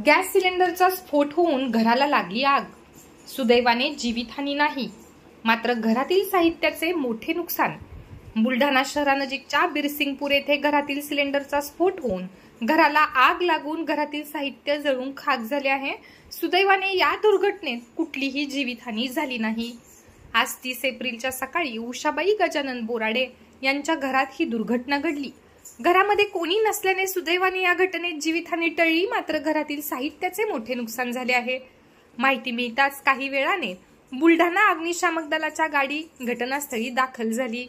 Gas सिलेंडरचा स्फोट होऊन घराला लागली आग। सुदैवाने जीवितहानी नाही, मात्र घरातील साहित्याचे मोठे नुकसान। बुलढाणा शहरानजीकच्या बिरसिंगपूर येथे घरातील सिलेंडरचा स्फोट होऊन घराला आग लागून घरातील साहित्य जळून खाक झाले आहे। सुदैवाने या दुर्घटनेत कुठलीही जीवितहानी झाली नाही। आज 30 एप्रिलच्या सकाळी उषाबाई गजानन बोराडे यांच्या घरात ही दुर्घटना घडली। घरामध्ये कोणी नसल्याने सुदैवाने या घटनेत जीवितहानी टळली, मात्र घरातील साहित्याचे मोठे नुकसान झाले आहे। माहिती मिळताच काही वेळाने बुलढाणा अग्निशामक दलाच्या गाडी घटनास्थळी दाखल झाली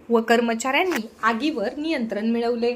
व कर्मचाऱ्यांनी आगीवर नियंत्रण मिळवले।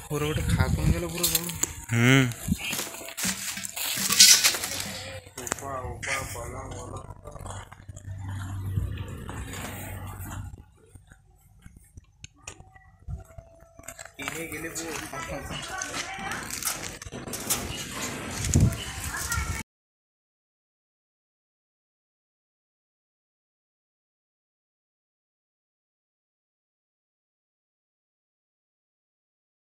पुरवठा खाकून गेलं पुरं जाऊन। गेले